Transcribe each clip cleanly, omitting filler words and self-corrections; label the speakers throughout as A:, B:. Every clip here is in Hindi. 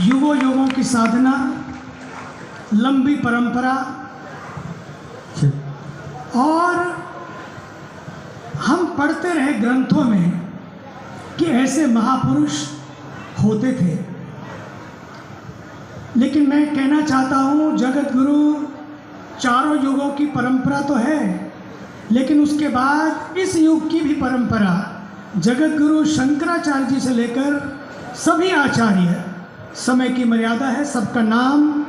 A: युगों युगों की साधना, लंबी परंपरा, और हम पढ़ते रहे ग्रंथों में कि ऐसे महापुरुष होते थे। लेकिन मैं कहना चाहता हूँ, जगत गुरु चारों युगों की परंपरा तो है, लेकिन उसके बाद इस युग की भी परंपरा, जगत गुरु शंकराचार्य जी से लेकर सभी आचार्य, समय की मर्यादा है, सबका नाम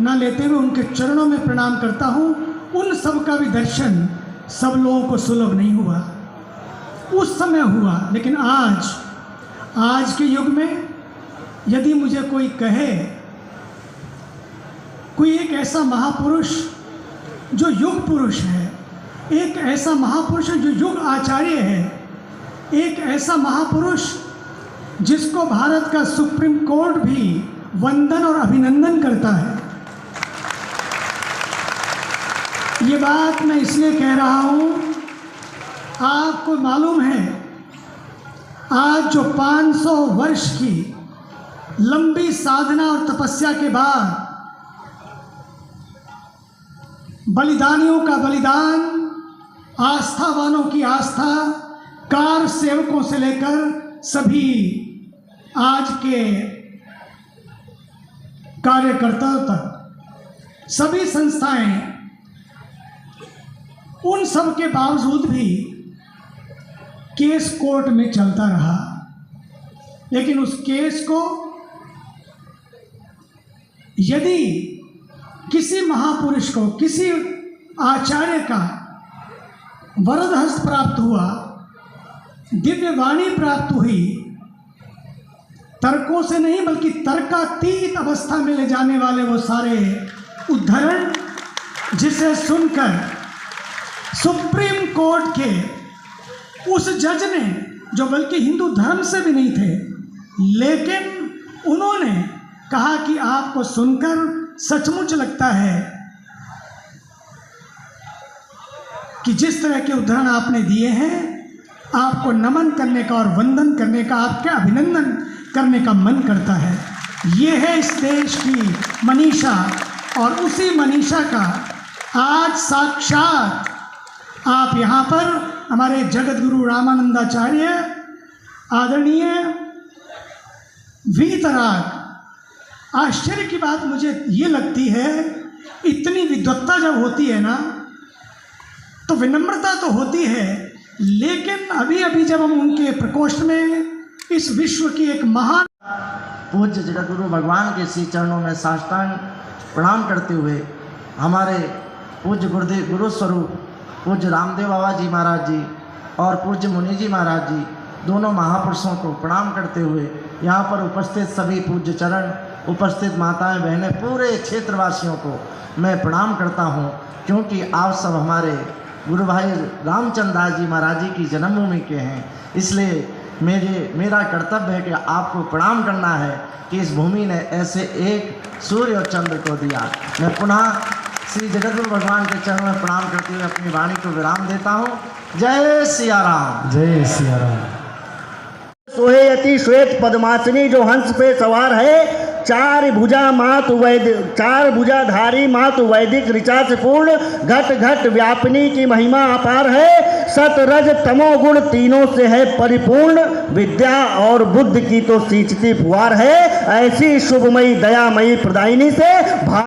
A: ना लेते हुए उनके चरणों में प्रणाम करता हूँ। उन सब का भी दर्शन सब लोगों को सुलभ नहीं हुआ, उस समय हुआ। लेकिन आज के युग में यदि मुझे कोई कहे, कोई एक ऐसा महापुरुष जो युग पुरुष है, एक ऐसा महापुरुष जो युग आचार्य है, एक ऐसा महापुरुष जिसको भारत का सुप्रीम कोर्ट भी वंदन और अभिनंदन करता है, ये बात मैं इसलिए कह रहा हूँ, आपको मालूम है आज जो 500 वर्ष की लंबी साधना और तपस्या के बाद बलिदानियों का बलिदान, आस्थावानों की आस्था, कार सेवकों से लेकर सभी आज के कार्यकर्ताओं तक सभी संस्थाएं, उन सब के बावजूद भी केस कोर्ट में चलता रहा। लेकिन उस केस को यदि किसी महापुरुष को, किसी आचार्य का वरद हस्त प्राप्त हुआ, दिव्य वाणी प्राप्त हुई, तर्कों से नहीं बल्कि तर्कातीत अवस्था में ले जाने वाले वो सारे उद्धरण, जिसे सुनकर सुप्रीम कोर्ट के उस जज ने, जो बल्कि हिंदू धर्म से भी नहीं थे, लेकिन उन्होंने कहा कि आपको सुनकर सचमुच लगता है कि जिस तरह के उदाहरण आपने दिए हैं, आपको नमन करने का और वंदन करने का, आपके अभिनंदन करने का मन करता है। ये है इस देश की मनीषा, और उसी मनीषा का आज साक्षात आप यहाँ पर हमारे जगत गुरु रामानंदाचार्य आदरणीय वीतराग, आश्चर्य की बात मुझे ये लगती है, इतनी विद्वत्ता जब होती है ना, तो विनम्रता तो होती है, लेकिन अभी अभी जब हम उनके प्रकोष्ठ में इस विश्व की एक महान
B: पूज्य जगत गुरु भगवान के श्री चरणों में साष्टांग प्रणाम करते हुए हमारे पूज्य गुरुदेव गुरु स्वरूप पूज्य रामदेव बाबा जी महाराज जी और पूज्य मुनि जी महाराज जी, दोनों महापुरुषों को प्रणाम करते हुए यहाँ पर उपस्थित सभी पूज्य चरण, उपस्थित माताएं बहनें, पूरे क्षेत्रवासियों को मैं प्रणाम करता हूँ, क्योंकि आप सब हमारे गुरु भाई रामचंद्र दास जी महाराज जी की जन्मभूमि के हैं। इसलिए मेरा कर्तव्य है कि आपको प्रणाम करना है कि इस भूमि ने ऐसे एक सूर्य और चंद्र को दिया। मैं पुनः श्री जगतगुरु भगवान के चरणों में प्रणाम करते हुए अपनी वाणी को विराम देता हूँ। जय सिया राम।
A: जय सिया राम।
C: सोहेयति श्वेत पद्मासनी जो हंस पे सवार है, चार भुजाधारी मातु वैदिक ऋचा से पूर्ण, घट घट व्यापिनी की महिमा अपार है, सत रज तमो गुण तीनों से है परिपूर्ण, विद्या और बुद्धि की तो सींचती फुहार है, ऐसी शुभमयी दयामयी प्रदायिनी से